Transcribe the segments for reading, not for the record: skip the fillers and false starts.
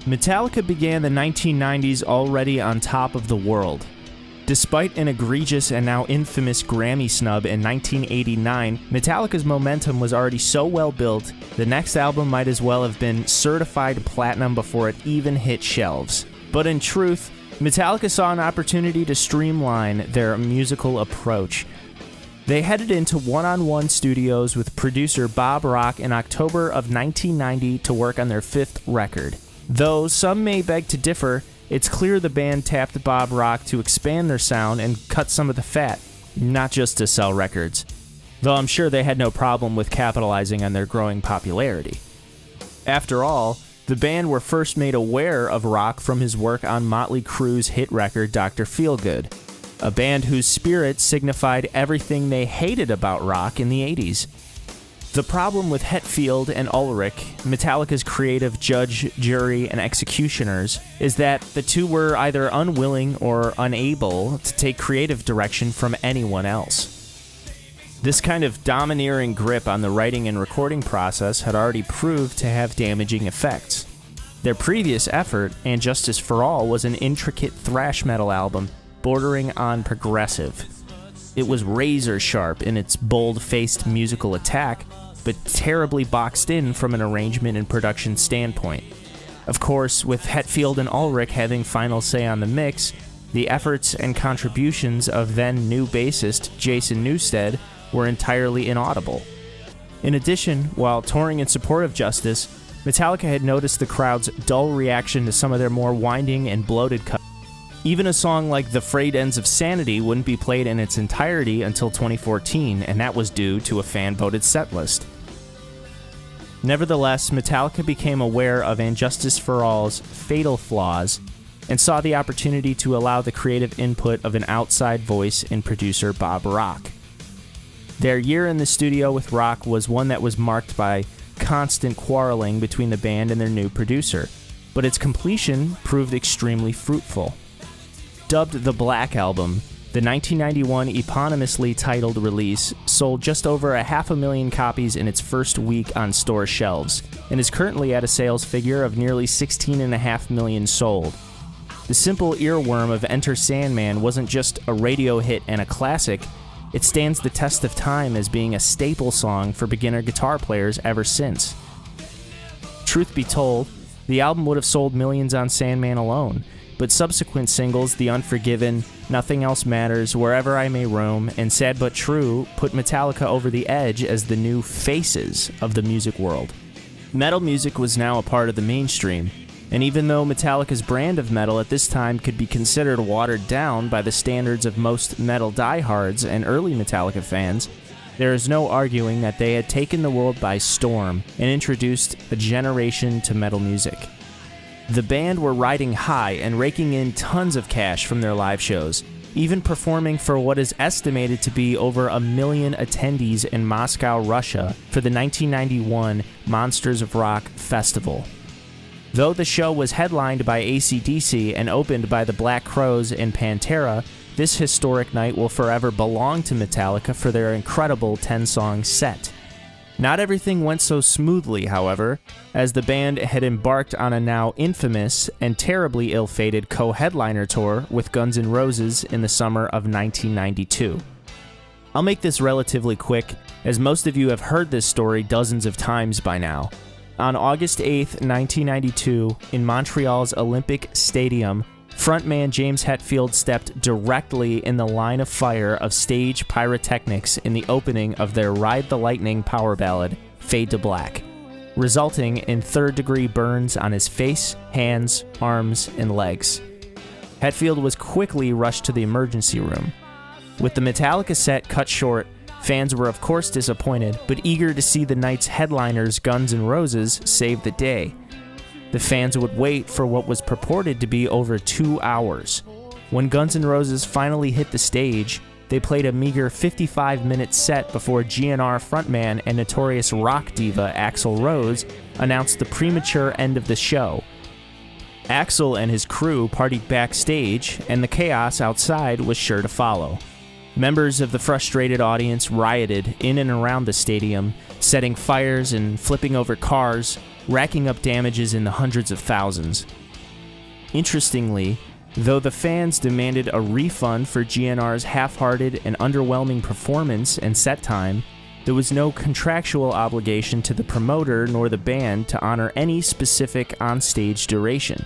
Metallica began the 1990s already on top of the world. Despite an egregious and now infamous Grammy snub in 1989, Metallica's momentum was already so well built, the next album might as well have been certified platinum before it even hit shelves. But in truth, Metallica saw an opportunity to streamline their musical approach. They headed into one-on-one studios with producer Bob Rock in October of 1990 to work on their fifth record. Though some may beg to differ, it's clear the band tapped Bob Rock to expand their sound and cut some of the fat, not just to sell records. Though I'm sure they had no problem with capitalizing on their growing popularity. After all, the band were first made aware of Rock from his work on Motley Crue's hit record Dr. Feelgood, a band whose spirit signified everything they hated about rock in the 80s. The problem with Hetfield and Ulrich, Metallica's creative judge, jury, and executioners, is that the two were either unwilling or unable to take creative direction from anyone else. This kind of domineering grip on the writing and recording process had already proved to have damaging effects. Their previous effort, And Justice for All, was an intricate thrash metal album bordering on progressive. It was razor sharp in its bold-faced musical attack, but terribly boxed in from an arrangement and production standpoint. Of course, with Hetfield and Ulrich having final say on the mix, the efforts and contributions of then new bassist Jason Newsted were entirely inaudible. In addition, while touring in support of Justice, Metallica had noticed the crowd's dull reaction to some of their more winding and bloated cuts. Even a song like The Frayed Ends of Sanity wouldn't be played in its entirety until 2014, and that was due to a fan-voted setlist. Nevertheless, Metallica became aware of And Justice for All's fatal flaws and saw the opportunity to allow the creative input of an outside voice in producer Bob Rock. Their year in the studio with Rock was one that was marked by constant quarreling between the band and their new producer, but its completion proved extremely fruitful. Dubbed the Black Album, the 1991 eponymously titled release sold just over 500,000 copies in its first week on store shelves, and is currently at a sales figure of nearly 16.5 million sold. The simple earworm of Enter Sandman wasn't just a radio hit and a classic, it stands the test of time as being a staple song for beginner guitar players ever since. Truth be told, the album would have sold millions on Sandman alone, but subsequent singles, The Unforgiven, Nothing Else Matters, Wherever I May Roam, and Sad But True put Metallica over the edge as the new faces of the music world. Metal music was now a part of the mainstream, and even though Metallica's brand of metal at this time could be considered watered down by the standards of most metal diehards and early Metallica fans, there is no arguing that they had taken the world by storm and introduced a generation to metal music. The band were riding high and raking in tons of cash from their live shows, even performing for what is estimated to be over 1 million attendees in Moscow, Russia for the 1991 Monsters of Rock Festival. Though the show was headlined by AC/DC and opened by the Black Crowes and Pantera, this historic night will forever belong to Metallica for their incredible 10-song set. Not everything went so smoothly, however, as the band had embarked on a now infamous and terribly ill-fated co-headliner tour with Guns N' Roses in the summer of 1992. I'll make this relatively quick, as most of you have heard this story dozens of times by now. On August 8, 1992, in Montreal's Olympic Stadium, frontman James Hetfield stepped directly in the line of fire of stage pyrotechnics in the opening of their Ride the Lightning power ballad, Fade to Black, resulting in third-degree burns on his face, hands, arms, and legs. Hetfield was quickly rushed to the emergency room. With the Metallica set cut short, fans were of course disappointed, but eager to see the night's headliners Guns N' Roses save the day. The fans would wait for what was purported to be over 2 hours. When Guns N' Roses finally hit the stage, they played a meager 55-minute set before GNR frontman and notorious rock diva Axl Rose announced the premature end of the show. Axl and his crew partied backstage, and the chaos outside was sure to follow. Members of the frustrated audience rioted in and around the stadium, setting fires and flipping over cars, racking up damages in the hundreds of thousands. Interestingly, though the fans demanded a refund for GNR's half-hearted and underwhelming performance and set time, there was no contractual obligation to the promoter nor the band to honor any specific onstage duration.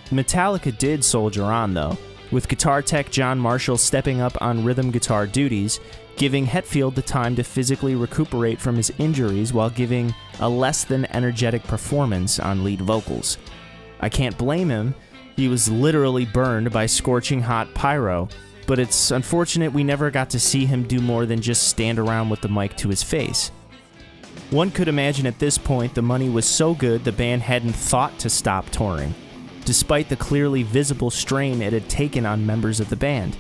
Metallica did soldier on, though, with guitar tech John Marshall stepping up on rhythm guitar duties, giving Hetfield the time to physically recuperate from his injuries while giving a less than energetic performance on lead vocals. I can't blame him. He was literally burned by scorching hot pyro, but it's unfortunate we never got to see him do more than just stand around with the mic to his face. One could imagine at this point the money was so good the band hadn't thought to stop touring, despite the clearly visible strain it had taken on members of the band.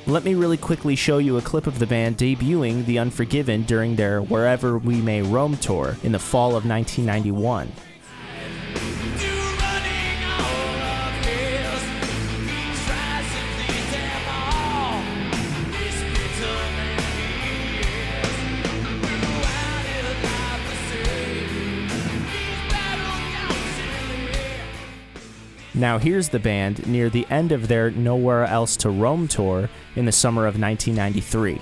Let me really quickly show you a clip of the band debuting The Unforgiven during their Wherever We May Roam tour in the fall of 1991. Now here's the band near the end of their Nowhere Else to Roam tour in the summer of 1993.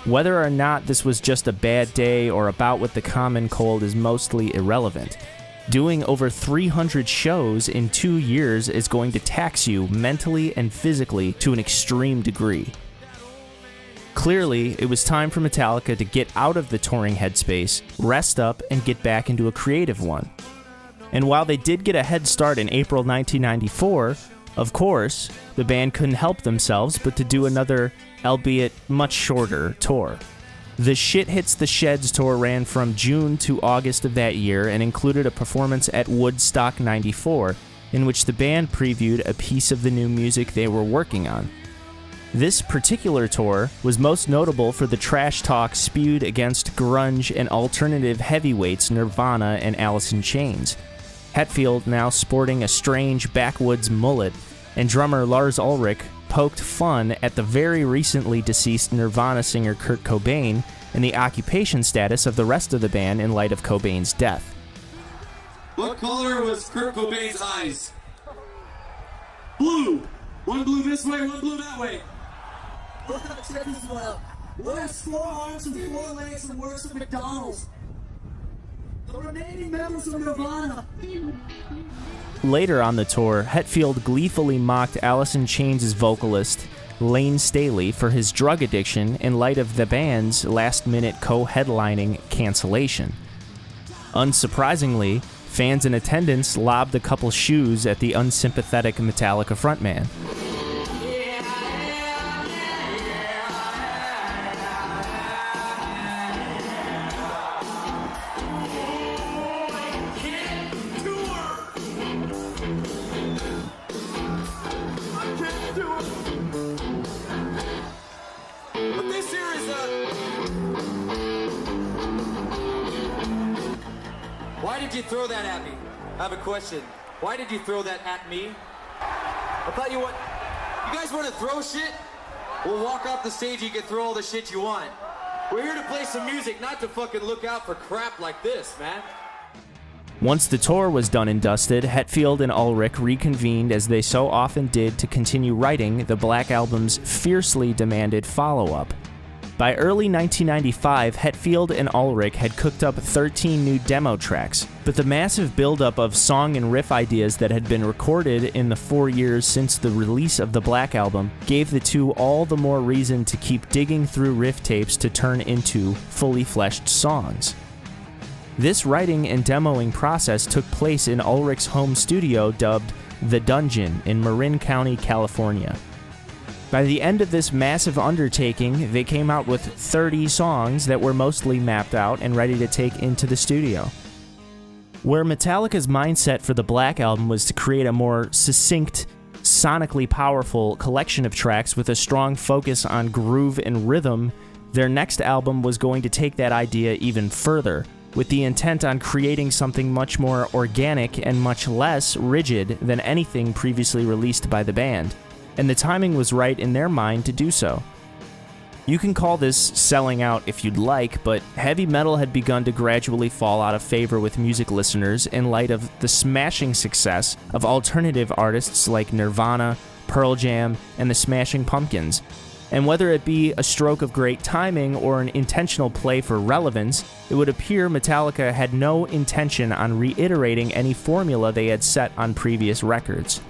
Whether or not this was just a bad day or a bout with the common cold is mostly irrelevant. Doing over 300 shows in 2 years is going to tax you mentally and physically to an extreme degree. Clearly, it was time for Metallica to get out of the touring headspace, rest up, and get back into a creative one. And while they did get a head start in April 1994, of course, the band couldn't help themselves but to do another, albeit much shorter, tour. The Shit Hits the Sheds tour ran from June to August of that year and included a performance at Woodstock 94, in which the band previewed a piece of the new music they were working on. This particular tour was most notable for the trash talk spewed against grunge and alternative heavyweights Nirvana and Alice in Chains. Hetfield, now sporting a strange backwoods mullet, and drummer Lars Ulrich poked fun at the very recently deceased Nirvana singer Kurt Cobain and the occupation status of the rest of the band in light of Cobain's death. What color was Kurt Cobain's eyes? Blue! One blue this way, one blue that way. Check this one out. What has 4 arms and 4 legs and works at McDonald's? The remaining members of Nirvana. Later on the tour, Hetfield gleefully mocked Alice in Chains' vocalist, Lane Staley, for his drug addiction in light of the band's last-minute co-headlining cancellation. Unsurprisingly, fans in attendance lobbed a couple shoes at the unsympathetic Metallica frontman. Why did you throw that at me? I have a question. Why did you throw that at me? I thought you guys want to throw shit? We'll walk off the stage, you can throw all the shit you want. We're here to play some music, not to fucking look out for crap like this, man. Once the tour was done and dusted, Hetfield and Ulrich reconvened as they so often did to continue writing the Black Album's fiercely demanded follow-up. By early 1995, Hetfield and Ulrich had cooked up 13 new demo tracks, but the massive buildup of song and riff ideas that had been recorded in the 4 years since the release of the Black Album gave the two all the more reason to keep digging through riff tapes to turn into fully fleshed songs. This writing and demoing process took place in Ulrich's home studio dubbed The Dungeon in Marin County, California. By the end of this massive undertaking, they came out with 30 songs that were mostly mapped out and ready to take into the studio. Where Metallica's mindset for the Black Album was to create a more succinct, sonically powerful collection of tracks with a strong focus on groove and rhythm, their next album was going to take that idea even further, with the intent on creating something much more organic and much less rigid than anything previously released by the band, and the timing was right in their mind to do so. You can call this selling out if you'd like, but heavy metal had begun to gradually fall out of favor with music listeners in light of the smashing success of alternative artists like Nirvana, Pearl Jam, and the Smashing Pumpkins. And whether it be a stroke of great timing or an intentional play for relevance, it would appear Metallica had no intention on reiterating any formula they had set on previous records.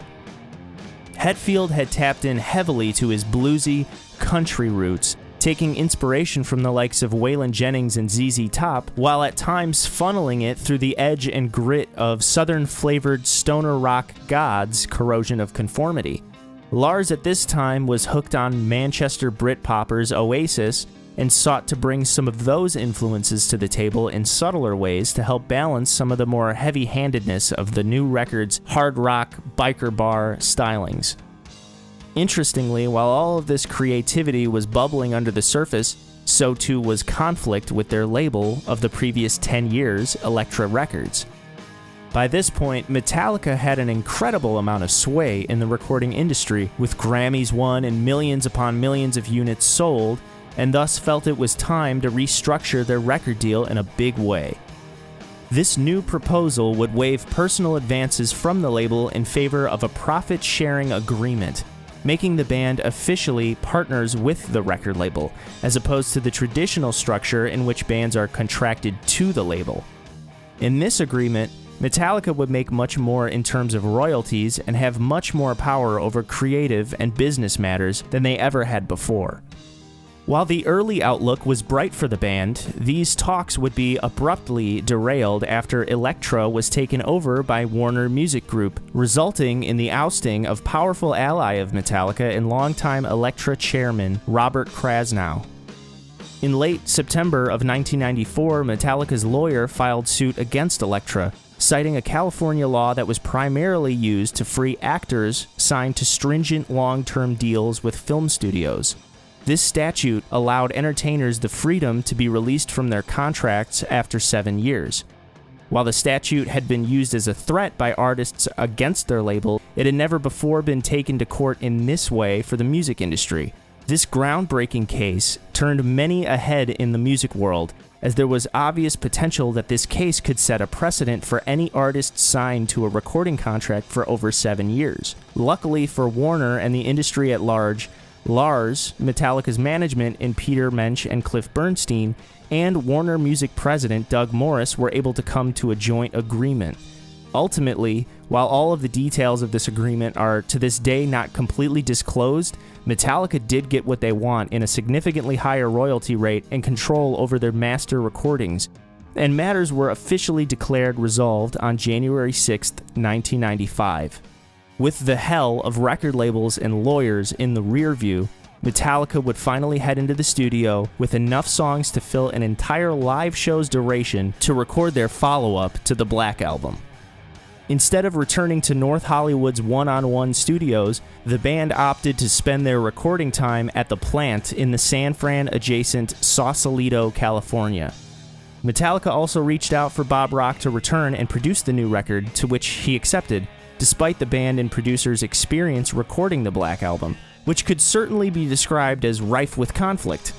Hetfield had tapped in heavily to his bluesy, country roots, taking inspiration from the likes of Waylon Jennings and ZZ Top, while at times funneling it through the edge and grit of southern-flavored stoner rock gods' Corrosion of Conformity. Lars at this time was hooked on Manchester Britpoppers Oasis and sought to bring some of those influences to the table in subtler ways to help balance some of the more heavy-handedness of the new record's hard rock, biker bar stylings. Interestingly, while all of this creativity was bubbling under the surface, so too was conflict with their label of the previous 10 years, Elektra Records. By this point, Metallica had an incredible amount of sway in the recording industry, with Grammys won and millions upon millions of units sold, and thus felt it was time to restructure their record deal in a big way. This new proposal would waive personal advances from the label in favor of a profit-sharing agreement, making the band officially partners with the record label, as opposed to the traditional structure in which bands are contracted to the label. In this agreement, Metallica would make much more in terms of royalties and have much more power over creative and business matters than they ever had before. While the early outlook was bright for the band, these talks would be abruptly derailed after Elektra was taken over by Warner Music Group, resulting in the ousting of powerful ally of Metallica and longtime Elektra chairman Robert Krasnow. In late September of 1994, Metallica's lawyer filed suit against Elektra, citing a California law that was primarily used to free actors signed to stringent long-term deals with film studios. This statute allowed entertainers the freedom to be released from their contracts after 7 years. While the statute had been used as a threat by artists against their label, it had never before been taken to court in this way for the music industry. This groundbreaking case turned many ahead in the music world, as there was obvious potential that this case could set a precedent for any artist signed to a recording contract for over 7 years. Luckily for Warner and the industry at large, Lars, Metallica's management in Peter Mensch and Cliff Bernstein, and Warner Music president Doug Morris were able to come to a joint agreement. Ultimately, while all of the details of this agreement are to this day not completely disclosed, Metallica did get what they want in a significantly higher royalty rate and control over their master recordings, and matters were officially declared resolved on January 6, 1995. With the hell of record labels and lawyers in the rear view, Metallica would finally head into the studio with enough songs to fill an entire live show's duration to record their follow-up to the Black Album. Instead of returning to North Hollywood's one-on-one studios, the band opted to spend their recording time at the plant in the San Fran-adjacent Sausalito, California. Metallica also reached out for Bob Rock to return and produce the new record, to which he accepted, despite the band and producers' experience recording the Black Album, which could certainly be described as rife with conflict.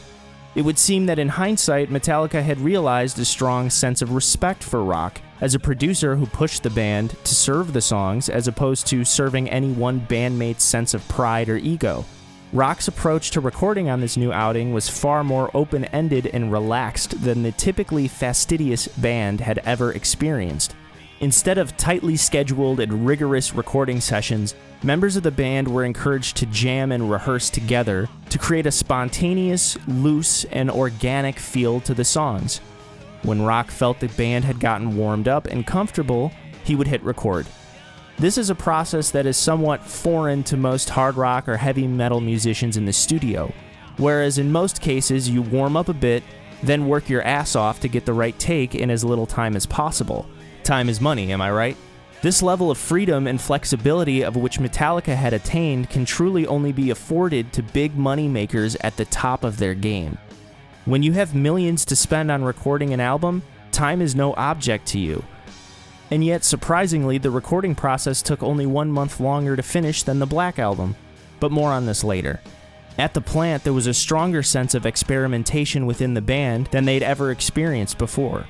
It would seem that in hindsight, Metallica had realized a strong sense of respect for Rock as a producer who pushed the band to serve the songs as opposed to serving any one bandmate's sense of pride or ego. Rock's approach to recording on this new outing was far more open-ended and relaxed than the typically fastidious band had ever experienced. Instead of tightly scheduled and rigorous recording sessions, members of the band were encouraged to jam and rehearse together to create a spontaneous, loose, and organic feel to the songs. When Rock felt the band had gotten warmed up and comfortable, he would hit record. This is a process that is somewhat foreign to most hard rock or heavy metal musicians in the studio, whereas in most cases you warm up a bit, then work your ass off to get the right take in as little time as possible. Time is money, am I right? This level of freedom and flexibility of which Metallica had attained can truly only be afforded to big money makers at the top of their game. When you have millions to spend on recording an album, time is no object to you. And yet, surprisingly, the recording process took only 1 month longer to finish than the Black Album. But more on this later. At the plant, there was a stronger sense of experimentation within the band than they'd ever experienced before.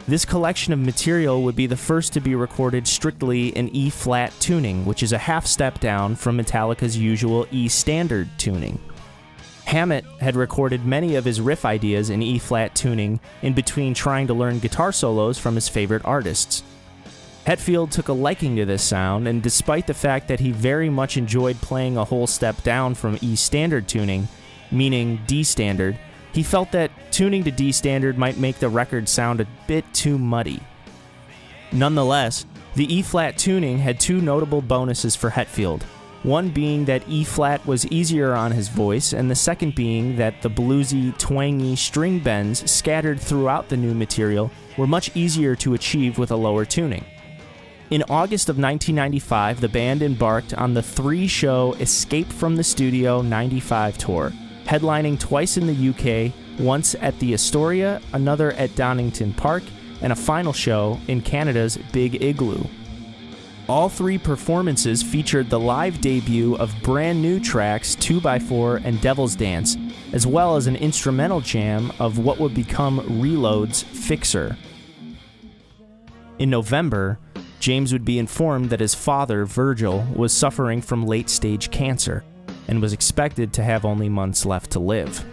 This collection of material would be the first to be recorded strictly in E-flat tuning, which is a half step down from Metallica's usual E-standard tuning. Hammett had recorded many of his riff ideas in E-flat tuning in between trying to learn guitar solos from his favorite artists. Hetfield took a liking to this sound, and despite the fact that he very much enjoyed playing a whole step down from E-standard tuning, meaning D-standard, he felt that tuning to D-standard might make the record sound a bit too muddy. Nonetheless, the E-flat tuning had two notable bonuses for Hetfield, one being that E-flat was easier on his voice, and the second being that the bluesy, twangy string bends scattered throughout the new material were much easier to achieve with a lower tuning. In August of 1995, the band embarked on the 3-show Escape from the Studio 95 tour, headlining twice in the UK, once at the Astoria, another at Donington Park, and a final show in Canada's Big Igloo. All 3 performances featured the live debut of brand new tracks 2x4 and Devil's Dance, as well as an instrumental jam of what would become Reload's Fixer. In November, James would be informed that his father, Virgil, was suffering from late-stage cancer and was expected to have only months left to live.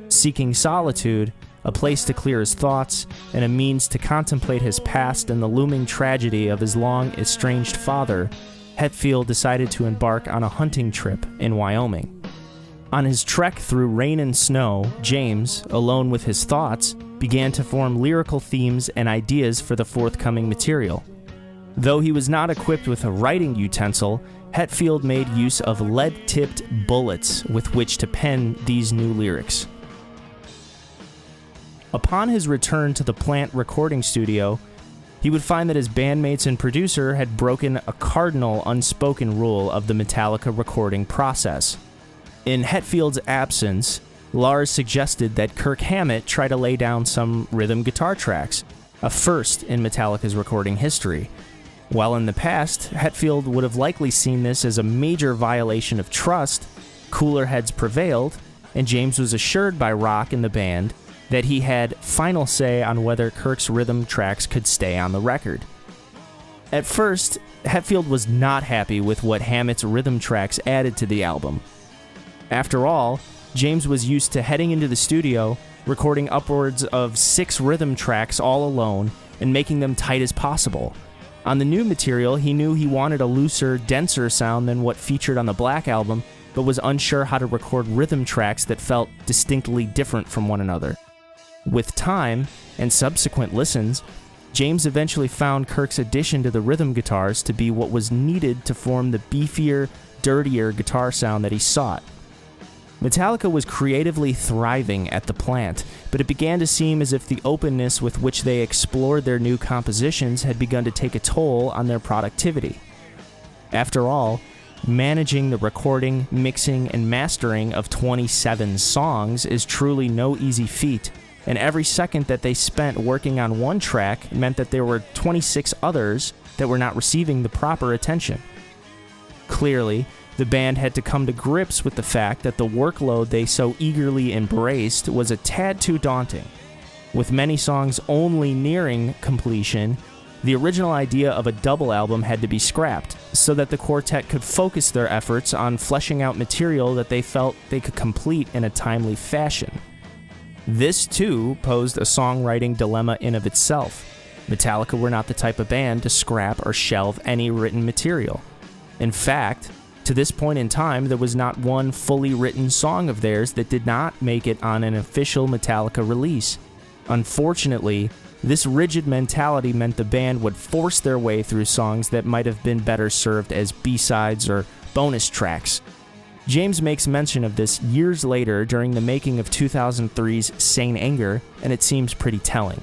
Seeking solitude, a place to clear his thoughts, and a means to contemplate his past and the looming tragedy of his long-estranged father, Hetfield decided to embark on a hunting trip in Wyoming. On his trek through rain and snow, James, alone with his thoughts, began to form lyrical themes and ideas for the forthcoming material. Though he was not equipped with a writing utensil, Hetfield made use of lead-tipped bullets with which to pen these new lyrics. Upon his return to the plant recording studio, he would find that his bandmates and producer had broken a cardinal unspoken rule of the Metallica recording process. In Hetfield's absence, Lars suggested that Kirk Hammett try to lay down some rhythm guitar tracks, a first in Metallica's recording history. While in the past, Hetfield would have likely seen this as a major violation of trust, cooler heads prevailed, and James was assured by Rock and the band that he had final say on whether Kirk's rhythm tracks could stay on the record. At first, Hetfield was not happy with what Hammett's rhythm tracks added to the album. After all, James was used to heading into the studio, recording upwards of 6 rhythm tracks all alone, and making them tight as possible. On the new material, he knew he wanted a looser, denser sound than what featured on the Black Album, but was unsure how to record rhythm tracks that felt distinctly different from one another. With time, and subsequent listens, James eventually found Kirk's addition to the rhythm guitars to be what was needed to form the beefier, dirtier guitar sound that he sought. Metallica was creatively thriving at the plant, but it began to seem as if the openness with which they explored their new compositions had begun to take a toll on their productivity. After all, managing the recording, mixing, and mastering of 27 songs is truly no easy feat, and every second that they spent working on one track meant that there were 26 others that were not receiving the proper attention. Clearly, the band had to come to grips with the fact that the workload they so eagerly embraced was a tad too daunting. With many songs only nearing completion, the original idea of a double album had to be scrapped, so that the quartet could focus their efforts on fleshing out material that they felt they could complete in a timely fashion. This, too, posed a songwriting dilemma in of itself. Metallica were not the type of band to scrap or shelve any written material. In fact, to this point in time, there was not one fully written song of theirs that did not make it on an official Metallica release. Unfortunately, this rigid mentality meant the band would force their way through songs that might have been better served as B-sides or bonus tracks. James makes mention of this years later during the making of 2003's Sane Anger, and it seems pretty telling.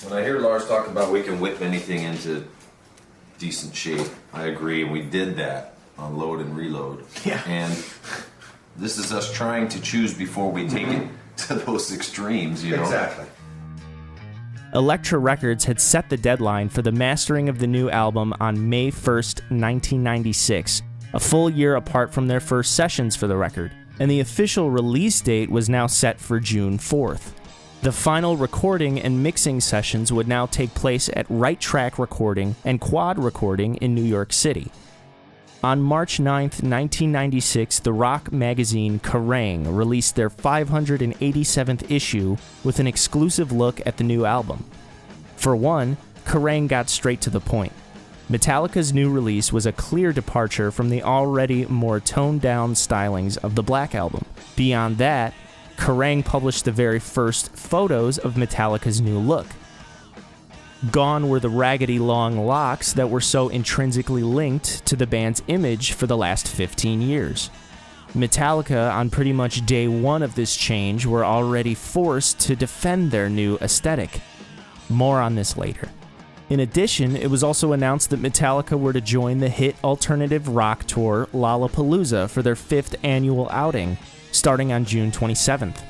When I hear Lars talk about we can whip anything into decent shape. I agree, and we did that on Load and Reload. Yeah. And this is us trying to choose before we take it to those extremes, you know? Exactly. Elektra Records had set the deadline for the mastering of the new album on May 1st, 1996, a full year apart from their first sessions for the record, and the official release date was now set for June 4th. The final recording and mixing sessions would now take place at Right Track Recording and Quad Recording in New York City. On March 9th, 1996, the rock magazine Kerrang! Released their 587th issue with an exclusive look at the new album. For one, Kerrang! Got straight to the point. Metallica's new release was a clear departure from the already more toned-down stylings of the Black Album. Beyond that, Kerrang! Published the very first photos of Metallica's new look. Gone were the raggedy long locks that were so intrinsically linked to the band's image for the last 15 years. Metallica, on pretty much day one of this change, were already forced to defend their new aesthetic. More on this later. In addition, it was also announced that Metallica were to join the hit alternative rock tour Lollapalooza for their 5th annual outing, starting on June 27th.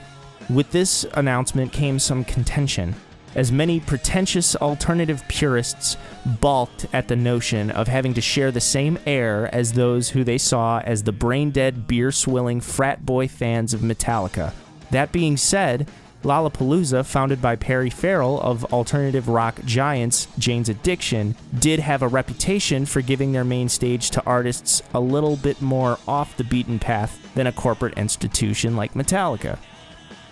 With this announcement came some contention, as many pretentious alternative purists balked at the notion of having to share the same air as those who they saw as the brain-dead, beer-swilling frat boy fans of Metallica. That being said, Lollapalooza, founded by Perry Farrell of alternative rock giants Jane's Addiction, did have a reputation for giving their main stage to artists a little bit more off the beaten path than a corporate institution like Metallica.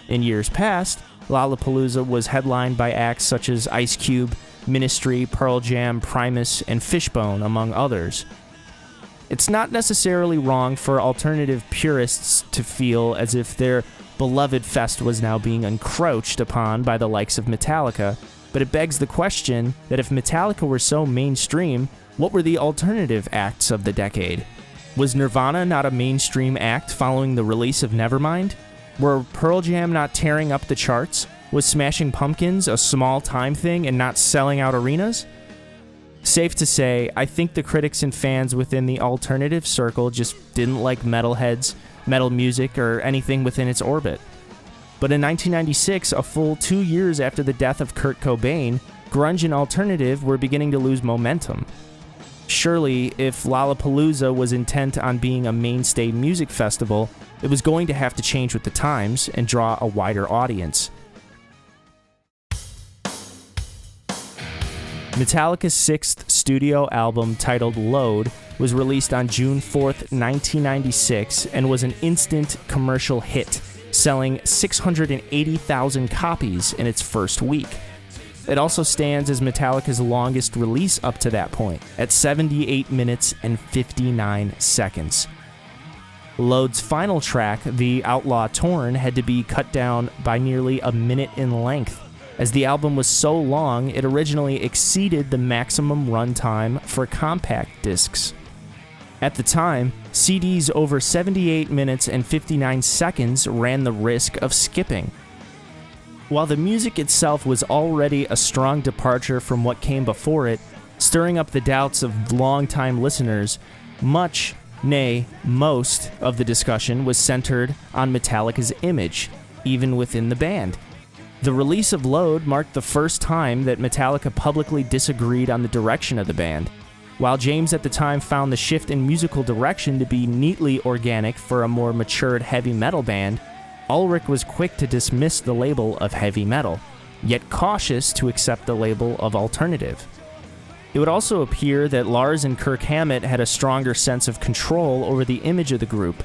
In years past, Lollapalooza was headlined by acts such as Ice Cube, Ministry, Pearl Jam, Primus, and Fishbone, among others. It's not necessarily wrong for alternative purists to feel as if their beloved fest was now being encroached upon by the likes of Metallica, but it begs the question that if Metallica were so mainstream, what were the alternative acts of the decade? Was Nirvana not a mainstream act following the release of Nevermind? Were Pearl Jam not tearing up the charts? Was Smashing Pumpkins a small-time thing and not selling out arenas? Safe to say, I think the critics and fans within the alternative circle just didn't like metalheads, metal music, or anything within its orbit. But in 1996, a full 2 years after the death of Kurt Cobain, grunge and alternative were beginning to lose momentum. Surely, if Lollapalooza was intent on being a mainstay music festival, it was going to have to change with the times and draw a wider audience. Metallica's 6th studio album, titled Load, was released on June 4th, 1996, and was an instant commercial hit, selling 680,000 copies in its first week. It also stands as Metallica's longest release up to that point, at 78 minutes and 59 seconds. Load's final track, The Outlaw Torn, had to be cut down by nearly a minute in length. As the album was so long, it originally exceeded the maximum runtime for compact discs. At the time, CDs over 78 minutes and 59 seconds ran the risk of skipping. While the music itself was already a strong departure from what came before it, stirring up the doubts of longtime listeners, much, nay, most of the discussion was centered on Metallica's image, even within the band. The release of Load marked the first time that Metallica publicly disagreed on the direction of the band. While James at the time found the shift in musical direction to be neatly organic for a more matured heavy metal band, Ulrich was quick to dismiss the label of heavy metal, yet cautious to accept the label of alternative. It would also appear that Lars and Kirk Hammett had a stronger sense of control over the image of the group,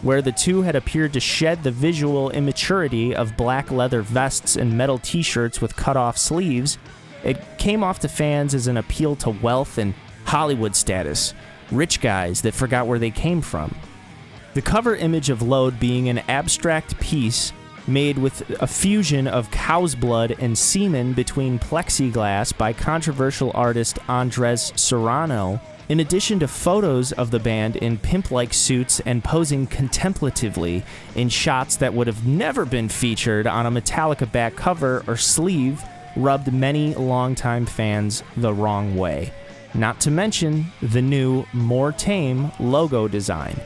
where the two had appeared to shed the visual immaturity of black leather vests and metal t-shirts with cut-off sleeves. It came off to fans as an appeal to wealth and Hollywood status, rich guys that forgot where they came from. The cover image of Load being an abstract piece made with a fusion of cow's blood and semen between plexiglass by controversial artist Andres Serrano, in addition to photos of the band in pimp-like suits and posing contemplatively in shots that would have never been featured on a Metallica back cover or sleeve, rubbed many longtime fans the wrong way. not to mention the new, more tame logo design.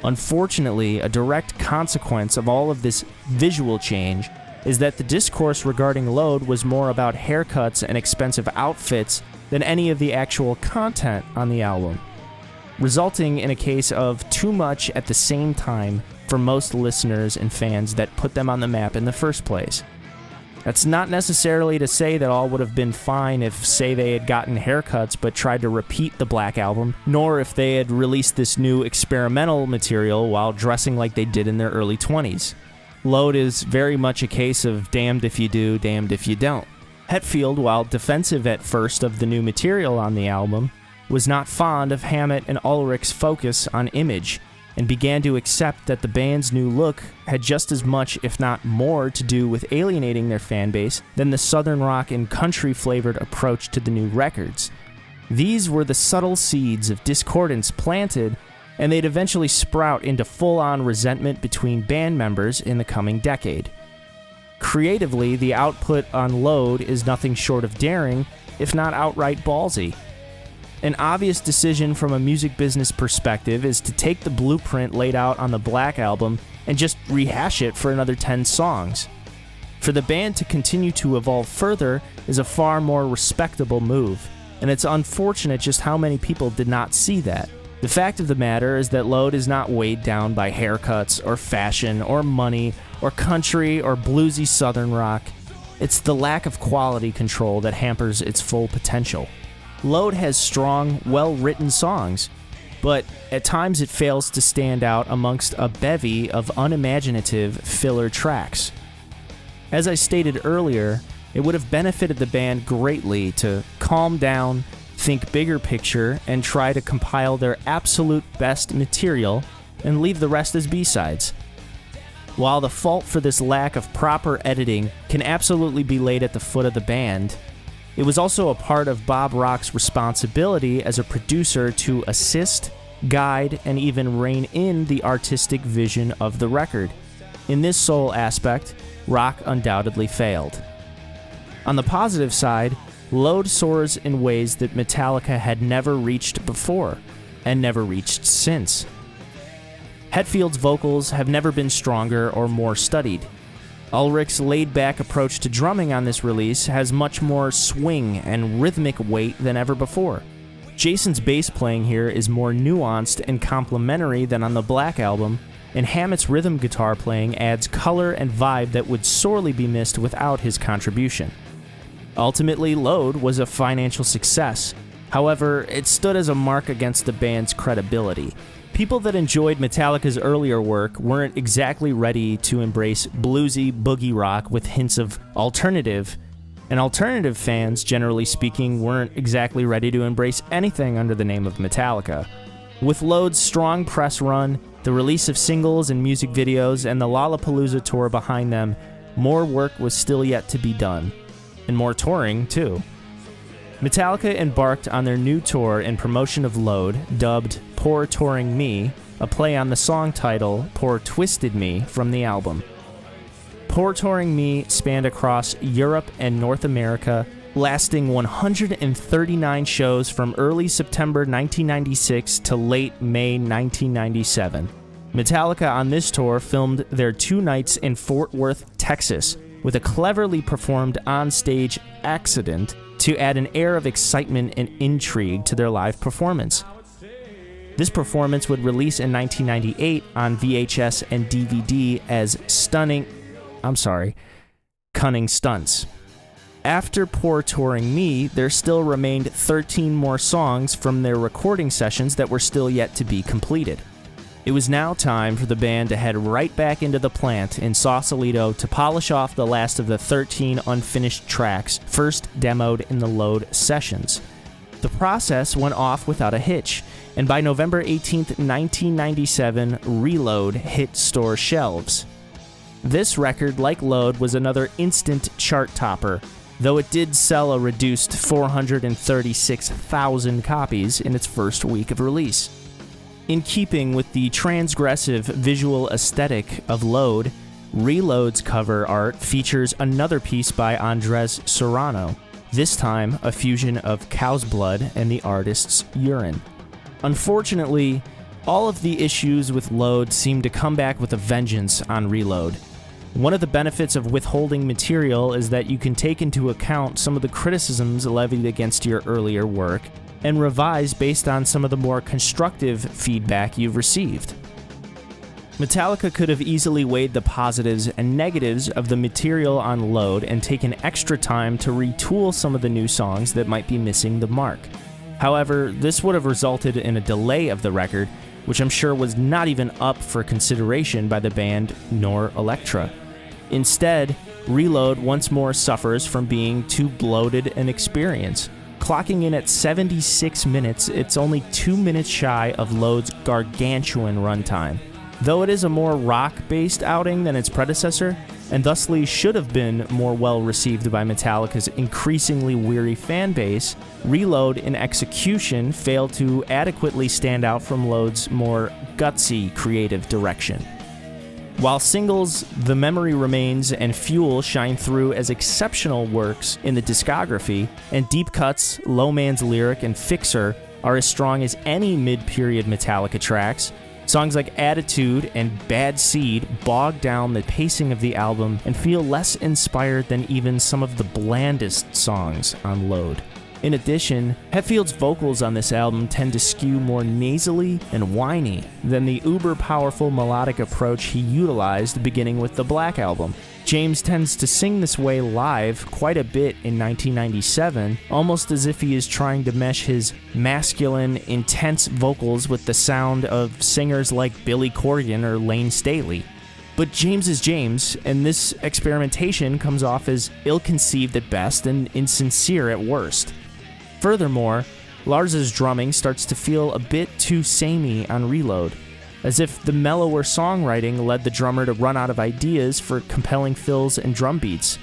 Unfortunately, a direct consequence of all of this visual change is that the discourse regarding Load was more about haircuts and expensive outfits than any of the actual content on the album, resulting in a case of too much at the same time for most listeners and fans that put them on the map in the first place. That's not necessarily to say that all would have been fine if, say, they had gotten haircuts but tried to repeat the Black Album, nor if they had released this new experimental material while dressing like they did in their early 20s. Load is very much a case of damned if you do, damned if you don't. Hetfield, while defensive at first of the new material on the album, was not fond of Hammett and Ulrich's focus on image, and began to accept that the band's new look had just as much, if not more, to do with alienating their fanbase than the southern rock and country-flavored approach to the new records. These were the subtle seeds of discordance planted, and they'd eventually sprout into full-on resentment between band members in the coming decade. Creatively, the output on Load is nothing short of daring, if not outright ballsy. An obvious decision from a music business perspective is to take the blueprint laid out on the Black Album and just rehash it for another 10 songs. For the band to continue to evolve further is a far more respectable move, and it's unfortunate just how many people did not see that. The fact of the matter is that Load is not weighed down by haircuts or fashion or money or country or bluesy southern rock. It's the lack of quality control that hampers its full potential. Load has strong, well-written songs, but at times it fails to stand out amongst a bevy of unimaginative filler tracks. As I stated earlier, it would have benefited the band greatly to calm down, think bigger picture, and try to compile their absolute best material and leave the rest as B-sides. While the fault for this lack of proper editing can absolutely be laid at the foot of the band, it was also a part of Bob Rock's responsibility as a producer to assist, guide, and even rein in the artistic vision of the record. In this sole aspect, Rock undoubtedly failed. On the positive side, Load soars in ways that Metallica had never reached before, and never reached since. Hetfield's vocals have never been stronger or more studied. Ulrich's laid-back approach to drumming on this release has much more swing and rhythmic weight than ever before. Jason's bass playing here is more nuanced and complementary than on the Black Album, and Hammett's rhythm guitar playing adds color and vibe that would sorely be missed without his contribution. Ultimately, Load was a financial success. However, it stood as a mark against the band's credibility. People that enjoyed Metallica's earlier work weren't exactly ready to embrace bluesy boogie rock with hints of alternative, and alternative fans, generally speaking, weren't exactly ready to embrace anything under the name of Metallica. With Load's strong press run, the release of singles and music videos, and the Lollapalooza tour behind them, more work was still yet to be done. And more touring, too. Metallica embarked on their new tour in promotion of Load, dubbed Poor Touring Me, a play on the song title Poor Twisted Me from the album. Poor Touring Me spanned across Europe and North America, lasting 139 shows from early September 1996 to late May 1997. Metallica on this tour filmed their 2 nights in Fort Worth, Texas, with a cleverly performed on-stage accident to add an air of excitement and intrigue to their live performance. This performance would release in 1998 on VHS and DVD as Cunning Stunts. After Poor Touring Me, there still remained 13 more songs from their recording sessions that were still yet to be completed. It was now time for the band to head right back into the plant in Sausalito to polish off the last of the 13 unfinished tracks first demoed in the Load sessions. The process went off without a hitch, and by November 18, 1997, Reload hit store shelves. This record, like Load, was another instant chart topper, though it did sell a reduced 436,000 copies in its first week of release. In keeping with the transgressive visual aesthetic of Load, Reload's cover art features another piece by Andres Serrano, this time a fusion of cow's blood and the artist's urine. Unfortunately, all of the issues with Load seem to come back with a vengeance on Reload. One of the benefits of withholding material is that you can take into account some of the criticisms levied against your earlier work and revise based on some of the more constructive feedback you've received. Metallica could have easily weighed the positives and negatives of the material on Load and taken extra time to retool some of the new songs that might be missing the mark. However, this would have resulted in a delay of the record, which I'm sure was not even up for consideration by the band nor Elektra. Instead, Reload once more suffers from being too bloated an experience. Clocking in at 76 minutes, it's only 2 minutes shy of Load's gargantuan runtime. Though it is a more rock-based outing than its predecessor, and thusly should have been more well-received by Metallica's increasingly weary fan base, Reload in execution failed to adequately stand out from Load's more gutsy creative direction. While singles The Memory Remains and Fuel shine through as exceptional works in the discography, and deep cuts Low Man's Lyric and Fixer are as strong as any mid-period Metallica tracks, songs like Attitude and Bad Seed bog down the pacing of the album and feel less inspired than even some of the blandest songs on Load. In addition, Hetfield's vocals on this album tend to skew more nasally and whiny than the uber-powerful melodic approach he utilized beginning with the Black Album. James tends to sing this way live quite a bit in 1997, almost as if he is trying to mesh his masculine, intense vocals with the sound of singers like Billy Corgan or Lane Staley. But James is James, and this experimentation comes off as ill-conceived at best and insincere at worst. Furthermore, Lars's drumming starts to feel a bit too samey on Reload, as if the mellower songwriting led the drummer to run out of ideas for compelling fills and drum beats.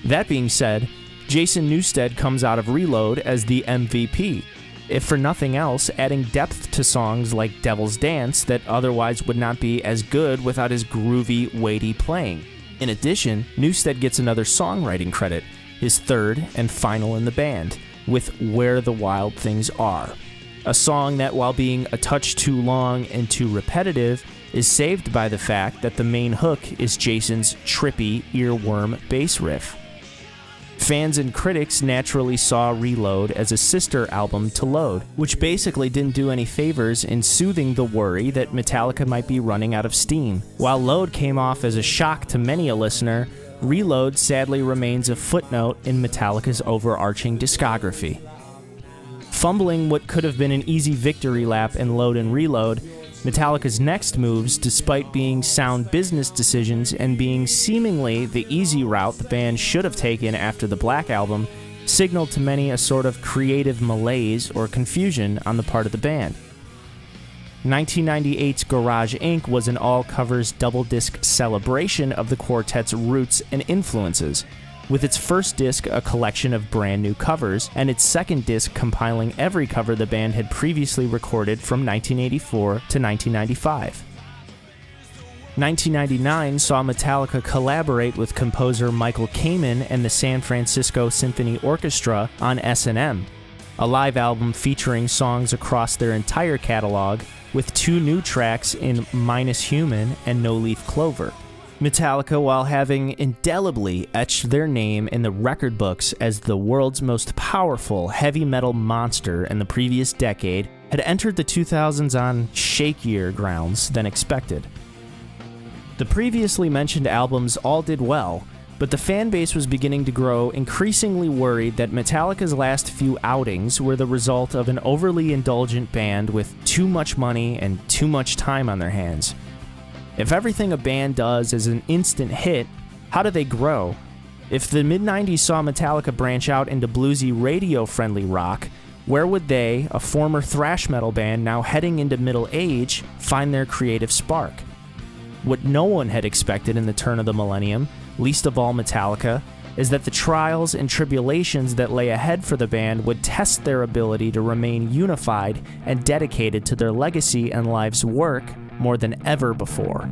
That being said, Jason Newsted comes out of Reload as the MVP, if for nothing else, adding depth to songs like Devil's Dance that otherwise would not be as good without his groovy, weighty playing. In addition, Newsted gets another songwriting credit, his third and final in the band, with Where the Wild Things Are, a song that, while being a touch too long and too repetitive, is saved by the fact that the main hook is Jason's trippy, earworm bass riff. Fans and critics naturally saw Reload as a sister album to Load, which basically didn't do any favors in soothing the worry that Metallica might be running out of steam. While Load came off as a shock to many a listener, Reload sadly remains a footnote in Metallica's overarching discography. Fumbling what could have been an easy victory lap in Load and Reload, Metallica's next moves, despite being sound business decisions and being seemingly the easy route the band should have taken after the Black Album, signaled to many a sort of creative malaise or confusion on the part of the band. 1998's Garage Inc. was an all-covers double-disc celebration of the quartet's roots and influences, with its first disc a collection of brand new covers, and its second disc compiling every cover the band had previously recorded from 1984 to 1995. 1999 saw Metallica collaborate with composer Michael Kamen and the San Francisco Symphony Orchestra on S&M, a live album featuring songs across their entire catalog, with 2 new tracks in Minus Human and No Leaf Clover. Metallica, while having indelibly etched their name in the record books as the world's most powerful heavy metal monster in the previous decade, had entered the 2000s on shakier grounds than expected. The previously mentioned albums all did well, but the fan base was beginning to grow increasingly worried that Metallica's last few outings were the result of an overly indulgent band with too much money and too much time on their hands. If everything a band does is an instant hit, how do they grow? If the mid-90s saw Metallica branch out into bluesy radio-friendly rock, where would they, a former thrash metal band now heading into middle age, find their creative spark? What no one had expected in the turn of the millennium, least of all Metallica, is that the trials and tribulations that lay ahead for the band would test their ability to remain unified and dedicated to their legacy and life's work more than ever before.